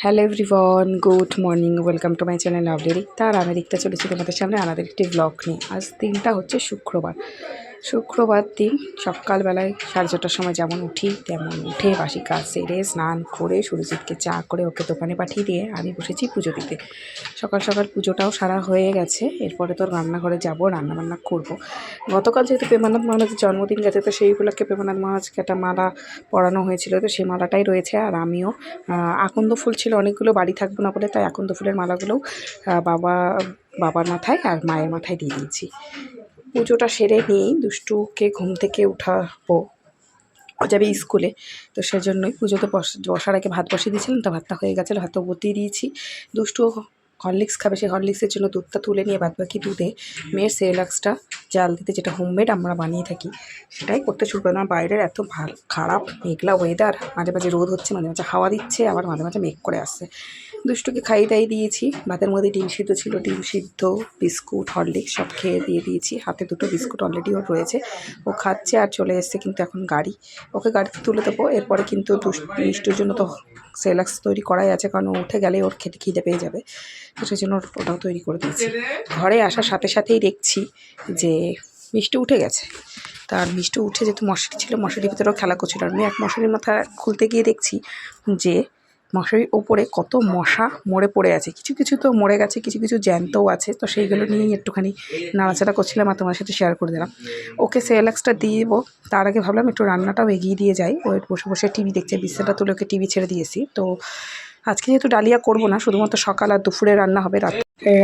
Hello everyone, good morning, welcome to my channel lovely Rikta. আর আমি রিক্তা চলেছি তোমাদের সামনে আমাদের একটি ব্লগ নিয়ে। আজ দিনটা হচ্ছে শুক্রবার দিন। সকালবেলায় 4:30টার সময় যেমন উঠি তেমন উঠে বাসি কাজ সেরে স্নান করে সুরজিৎকে চা করে ওকে দোকানে পাঠিয়ে দিয়ে আমি বসেছি পুজো দিতে। সকাল সকাল পুজোটাও সারা হয়ে গেছে। এরপরে তো রান্নাঘরে যাব, রান্নাবান্না করব। গতকাল যেহেতু প্রেমানন্দ মহারাজের জন্মদিন গেছে, তো সেই উপলক্ষে প্রেমানন্দ মহারাজকে একটা মালা পরানো হয়েছিল, তো সেই মালাটাই রয়েছে। আর আমিও আকন্দ ফুল ছিল অনেকগুলো, বাড়ি থাকবো না বলে, তাই আকন্দ ফুলের মালাগুলোও বাবার মাথায় আর মায়ের মাথায় দিয়ে দিয়েছি। পুজোটা সেরে নিয়েই দুষ্টুকে ঘুম থেকে উঠাবো, ও যাবে স্কুলে, তো সেজন্যই পুজোতে বসার আগে ভাত বসিয়ে দিয়েছিলাম। তো ভাতটা হয়ে গেছিলো, ভাতও বসিয়ে দিয়েছি। দুষ্টু হরলিক্স খাবে, সেই হরলিক্সের জন্য দুধটা তুলে নিয়ে বাদবাকি দুধে মেয়ের সেরেলাক্সটা জাল দিতে, যেটা হোমমেড আমরা বানিয়ে থাকি, সেটাই করতে শুরু করলাম। বাইরের এত খারাপ মেঘলা ওয়েদার, মাঝে মাঝে রোদ হচ্ছে, মাঝে মাঝে হাওয়া দিচ্ছে, আবার মাঝে মাঝে মেঘ করে আসছে। দুষ্টুকে খাইয়ে দাইয়ে দিয়েছি। ভাতের মধ্যে ডিম সিদ্ধ ছিল, ডিম সিদ্ধ, বিস্কুট, হরলিক্স সব খেয়ে দিয়ে দিয়েছি। হাতে দুটো বিস্কুট অলরেডি ওর রয়েছে, ও খাচ্ছে। আর চলে এসছে কিন্তু এখন গাড়ি, ওকে গাড়িতে তুলে দেবো। এরপরে কিন্তু মিষ্টুর জন্য তো সেরেলাক্স তৈরি করাই আছে, কারণ ও উঠে গেলে ওর খিদে পেয়ে যাবে, তো সেই জন্য ওটাও তৈরি করে দিয়েছি। ঘরে আসার সাথে সাথেই দেখছি যে মিষ্টি উঠে গেছে। তার মিষ্টি উঠে যেহেতু মশারি ছিল, মশারির ভিতরেও খেলা করছিল। আমি এক মশারির মাথা খুলতে গিয়ে দেখছি যে মশারির ওপরে কত মশা মরে পড়ে আছে। কিছু কিছু তো মরে গেছে, কিছু কিছু জ্যান্তও আছে, তো সেইগুলো নিয়েই একটুখানি নাড়াচাড়া করছিলাম আর তোমার সাথে শেয়ার করে দিলাম। ওকে সেরেলাক্সটা দিয়ে দেবো, তার আগে ভাবলাম একটু রান্নাটাও এগিয়ে দিয়ে যাই। ও বসে বসে টিভি দেখছে, বিছানাটা তুলে ওকে টিভি ছেড়ে দিয়েছি। তো আজকে যেহেতু ডালিয়া করবো না, শুধুমাত্র সকাল আর দুপুরে রান্না হবে।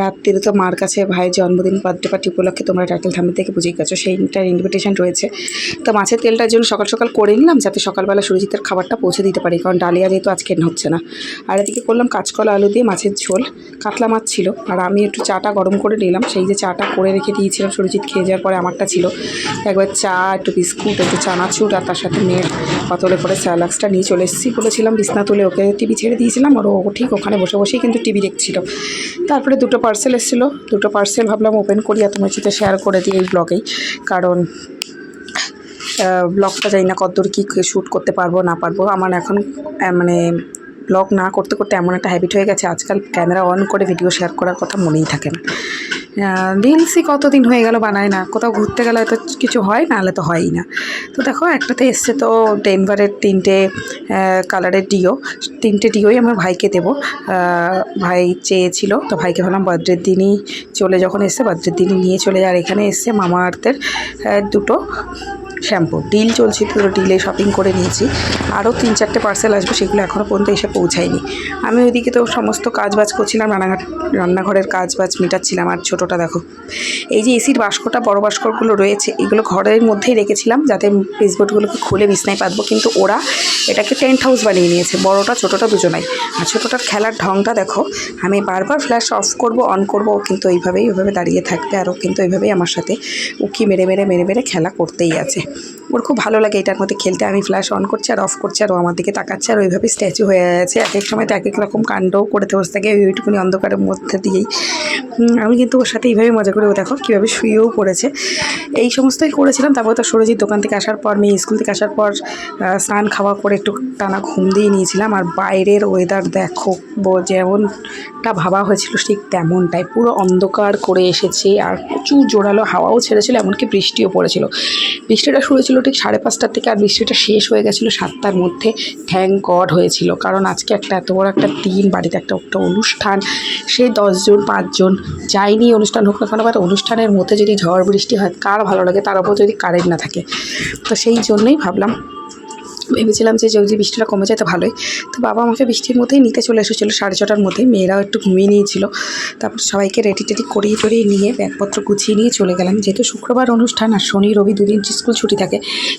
রাত্রিরে তো মার কাছে ভাইয়ের জন্মদিন বার্থডে পার্টি উপলক্ষে তোমরা টাইটেল থাম্বনেল থেকে বুঝেই গেছো, সেইটার ইনভিটেশন রয়েছে। তো মাছের তেলটার জন্য সকাল সকাল করে নিলাম, যাতে সকালবেলা সুরজিতের খাবারটা পৌঁছে দিতে পারি, কারণ ডালিয়া যেহেতু আজকে হচ্ছে না। আর এদিকে করলাম কাঁচকলা আলু দিয়ে মাছের ঝোল, কাতলা মাছ ছিল। আর আমি একটু চাটা গরম করে নিলাম, সেই যে চাটা করে রেখে দিয়েছিলাম, সুরজিৎ খেয়ে যাওয়ার পরে আমারটা ছিল। একবার চা, একটু বিস্কুট, একটু চানাচুর, আর তার সাথে মেয়ের বোতলে করে সেরেলাক্সটা নিয়ে চলে এসেছি। বলেছিলাম বিছনা তুলে ওকে টিভি ছেড়ে দিয়েছিলাম, আর ও ঠিক ওখানে বসে বসেই কিন্তু টিভি দেখছিল। তারপরে দুটো পার্সেল এসেছিলো, দুটো পার্সেল ভাবলাম ওপেন করি আর তোমার সাথে শেয়ার করে দিই এই ব্লগেই, কারণ ব্লগটা জানি না কতদূর কী শ্যুট করতে পারবো না পারবো। আমার এখন মানে ব্লগ না করতে করতে এমন একটা হ্যাবিট হয়ে গেছে, আজকাল ক্যামেরা অন করে ভিডিও শেয়ার করার কথা মনেই থাকে না। রিলসই কতদিন হয়ে গেল বানায় না, কোথাও ঘুরতে গেলে হয়তো কিছু হয়, নাহলে তো হয়ই না। তো দেখো একটাতে এসছে তো ডেনভারের 3টে কালারের ডিও, 3টে ডিওই আমার ভাইকে দেবো। ভাই চেয়েছিল, তো ভাইকে ভাবলাম বার্থডের দিনই যখন এসছে বার্থডের দিনই নিয়ে চলে যায়। আর এখানে এসছে মামা আর্থের দুটো শ্যাম্পু, ডিল চলছে, পুরো ডিলে শপিং করে নিয়েছি। আরও 3-4টে পার্সেল আসবে, সেগুলো এখনও পর্যন্ত এসে পৌঁছায়নি। আমি ওইদিকে তো সমস্ত কাজবাজ করছিলাম, রান্নাঘরের কাজবাজ মেটাচ্ছিলাম। আর ছোটোটা দেখো, এই যে এসির বাস্কটা, বড় বাস্কগুলো রয়েছে, এগুলো ঘরের মধ্যেই রেখেছিলাম যাতে পেসবোর্ডগুলোকে খুলে বিছনায় পাতবো, কিন্তু ওরা এটাকে টেন্ট হাউস বানিয়ে নিয়েছে, বড়টা ছোটোটা দুজনাই। আর ছোটোটার খেলার ঢংটা দেখো, আমি বারবার ফ্ল্যাশ অফ করব অন করব, ও কিন্তু ওইভাবে দাঁড়িয়ে থাকবে, আর ও কিন্তু ওইভাবেই আমার সাথে উকি মেরে মেরে খেলা করতেই আছে। ওর খুব ভালো লাগে এটার মধ্যে খেলতে। আমি ফ্ল্যাশ অন করছি আর অফ করছি, আর ও আমার দিকে তাকাচ্ছে, আর ওইভাবে স্ট্যাচু হয়ে আছে। এক এক সময় তো এক এক রকম কাণ্ডও করে বসে থাকে ওইটুকুনি অন্ধকারের মধ্যে দিয়েই। আমি কিন্তু ওর সাথে এইভাবে মজা করে, ও দেখো কীভাবে শুয়েও পড়েছে। এই সমস্তই করেছিলাম। তারপর তো সুরজিৎ দোকান থেকে আসার পর, মেয়ে স্কুল থেকে আসার পর স্নান খাওয়া করে একটু টানা ঘুম দিয়ে নিয়েছিলাম। আর বাইরের ওয়েদার দেখো, যেমনটা ভাবা হয়েছিল ঠিক তেমনটাই, পুরো অন্ধকার করে এসেছে। আর প্রচুর জোরালো হাওয়াও ছেড়েছিল, এমনকি বৃষ্টিও পড়েছিল। বৃষ্টিটা শুরু হয়েছিল ঠিক 5:30টার থেকে, আর বৃষ্টিটা শেষ হয়ে গেছিলো 7টার মধ্যে। থ্যাঙ্ক গড হয়েছিল, কারণ আজকে এত বড় একটা দিন, বাড়িতে একটা অনুষ্ঠান, সেই 10 জন 5 জন যাইনি, অনুষ্ঠান হোক না কেন, বা অনুষ্ঠানের মধ্যে যদি ঝড় বৃষ্টি হয় কার ভালো লাগে, তার উপর যদি কারেন্ট না থাকে। তো সেই জন্যই ভেবেছিলাম যে যদি বৃষ্টিটা কমে যায় তো ভালোই। তো বাবা আমাকে বৃষ্টির মধ্যেই নিতে চলে এসেছিলো 6:30টার মধ্যেই। মেয়েরাও একটু ঘুমিয়ে নিয়েছিল। তারপর সবাইকে রেডি করিয়ে নিয়ে ব্যাগপত্র গুছিয়ে নিয়ে চলে গেলাম। যেহেতু শুক্রবার অনুষ্ঠান আর শনি রবি দুদিন স্কুল ছুটি থাকে,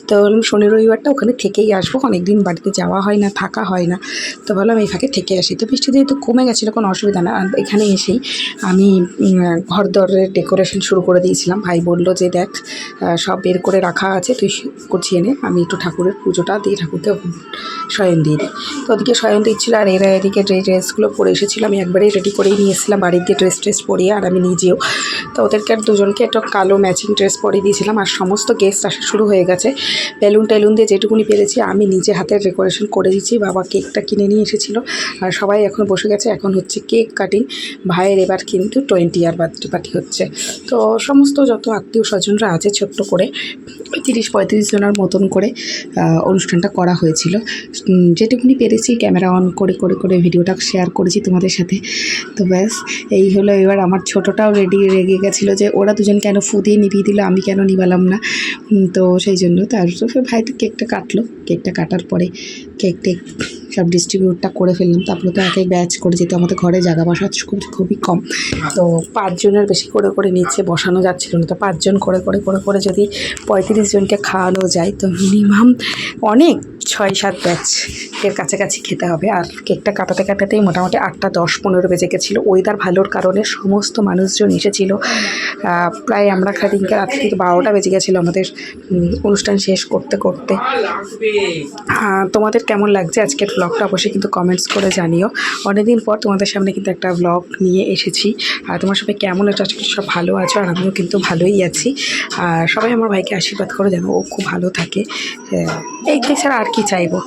তো শনি রবিবারটা ওখানে থেকেই আসবো। অনেকদিন বাড়িতে যাওয়া হয় না, থাকা হয় না, তো ভাবলাম এই ফাঁকে থেকে আসি। তো বৃষ্টি যেহেতু কমে গেছিলো, কোনো অসুবিধা না। আর এখানে এসেই আমি ঘর দরের ডেকোরেশন শুরু করে দিয়েছিলাম। ভাই বলল যে দেখ সব বের করে রাখা আছে, তুই গুছিয়ে নে, আমি একটু ঠাকুরের পুজোটা দিয়ে ঠাকুরকে শয়ন দিয়ে দিই। তো ওদিকে শয়ন দিচ্ছিলো আর এরা এদিকে ড্রেসগুলো পরে এসেছিলো। আমি একবারেই রেডি করেই নিয়ে এসেছিলাম বাড়ির দিয়ে ড্রেস পরিয়ে, আর আমি নিজেও। তো ওদেরকে আর দুজনকে একটা কালো ম্যাচিং ড্রেস পরিয়ে দিয়েছিলাম। আর সমস্ত গেস্ট আসা শুরু হয়ে গেছে। বেলুন টেলুন দিয়ে যেটুকুনি পেরেছি আমি নিজে হাতের ডেকোরেশন করে দিচ্ছি। বাবা কেকটা কিনে নিয়ে এসেছিলো আর সবাই এখন বসে গেছে। এখন হচ্ছে কেক কাটিং। ভাইয়ের এবার কিন্তু 20 ইয়ার বার্থডে পার্টি হচ্ছে। তো সমস্ত যত আত্মীয় স্বজনরা আছে ছোট্ট করে 30-35 জনের মতন করে অনুষ্ঠানটা করা হয়েছিল। যেটুকুনি পেরেছি ক্যামেরা অন করে করে করে ভিডিওটা শেয়ার করেছি তোমাদের সাথে। তো ব্যাস এই হলো। এবার আমার ছোটোটাও রেগে গেছিলো যে ওরা দুজন কেন ফু দিয়ে নিভিয়ে দিল, আমি কেন নিবালাম না। তো সেই জন্য তারপর ভাই তো কেকটা কাটলো। কেকটা কাটার পরে কেক সব ডিস্ট্রিবিউটটা করে ফেললাম। তারপরে তো এক ব্যাচ করে যেতে আমাদের ঘরে জায়গা বসা খুবই কম। তো 5 জনের বেশি করে করে নিচে বসানো যাচ্ছিল না। তো 5 জন করে করে করে করে যদি 35 জনকে খাওয়ানো যায় তো মিনিমাম অনেক 6-7 ব্যাচ এর কাছাকাছি খেতে হবে। আর কেকটা কাটাতে কাটাতেই মোটামুটি 8টা 10-15 বেজে গেছিলো। ওয়েদার ভালোর কারণে সমস্ত মানুষজন এসেছিলো। প্রায় আমরা দিনকে রাত থেকে 12টা বেজে গেছিলো আমাদের অনুষ্ঠান শেষ করতে করতে। তোমাদের কেমন লাগছে আজকের ব্লগটা অবশ্যই কিন্তু কমেন্টস করে জানিও। অনেকদিন পর তোমাদের সামনে কিন্তু একটা ব্লগ নিয়ে এসেছি। আর তোমার সবাই কেমন আছো? আজকে সব ভালো আছো আর আমিও কিন্তু ভালোই আছি। আর সবাই আমার ভাইকে আশীর্বাদ করো যেন ও খুব ভালো থাকে। এই ছাড়া আর কি চাইবো?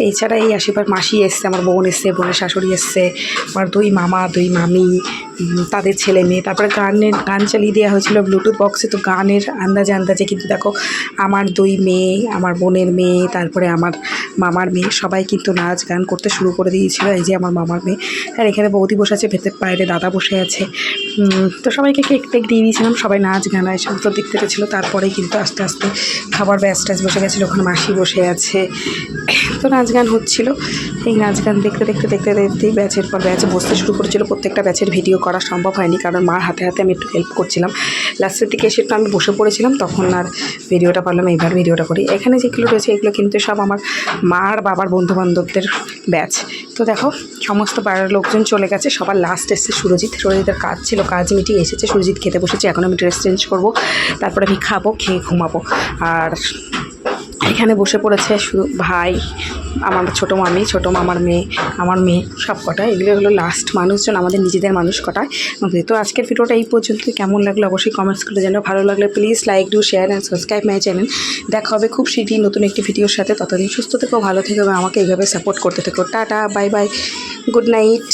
এই ছাড়া এই আশীর্বাদ। মাসি এসছে, আমার বোন এসছে, বোনের শাশুড়ি এসছে, আমার 2 মামা 2 মামি, তাদের ছেলে মেয়ে। তারপরে গান চালিয়ে দেওয়া হয়েছিল ব্লুটুথ বক্সে। তো গানের আন্দাজে কিন্তু দেখো আমার 2 মেয়ে, আমার বোনের মেয়ে, তারপরে আমার মামার মেয়ে সবাই কিন্তু নাচ গান করতে শুরু করে দিয়েছিল। এই যে আমার মামার মেয়ে, আর এখানে বৌদি বসে আছে, ভেতর বাইরে দাদা বসে আছে। তো সবাইকে কেক টেক দিয়ে দিয়েছিলাম। সবাই নাচ গান এই সমস্ত দিক থেকে ছিল। তারপরেই কিন্তু আস্তে আস্তে খাবার ব্যাচ বসে গেছিলো। ওখানে মাসি বসে আছে। তো নাচ গান হচ্ছিলো। এই নাচ গান দেখতে দেখতেই ব্যাচের পর ব্যাচ বসতে শুরু করেছিল। প্রত্যেকটা ব্যাচের ভিডিও করা সম্ভব হয়নি, কারণ মার হাতে আমি একটু হেল্প করছিলাম। লাস্টের দিকে এসে আমি বসে পড়েছিলাম, তখন আর ভিডিওটা পারলাম। এইবার ভিডিওটা করি। এখানে যেগুলো রয়েছে এগুলো কিন্তু সব আমার মার বাবার বন্ধুবান্ধবদের ব্যাচ। তো দেখো সমস্ত পাড়ার লোকজন চলে গেছে। সবার লাস্ট এসছে সুরজিতের কাজ ছিল, কাজ মিটিয়ে এসেছে। সুরজিৎ খেতে বসেছে। এখন আমি ড্রেস চেঞ্জ করবো, তারপরে আমি খাবো, খেয়ে ঘুমাবো। আর এখানে বসে পড়েছে শুধু ভাই, আমার ছোটো মামি, ছোটো মামার মেয়ে, আমার মেয়ে, সব কটা। এগুলো হলো লাস্ট মানুষজন, আমাদের নিজেদের মানুষ কটায়। তো আজকের ভিডিওটা এই পর্যন্ত। কেমন লাগলো অবশ্যই কমেন্টস করে জানাও। ভালো লাগলে please like, do, share and subscribe my channel. দেখা হবে খুব শীঘ্রই নতুন একটি ভিডিওর সাথে। ততদিন সুস্থ থেকো, ভালো থেকো এবং আমাকে এইভাবে সাপোর্ট করতে থেকো। Tata, bye bye, good night.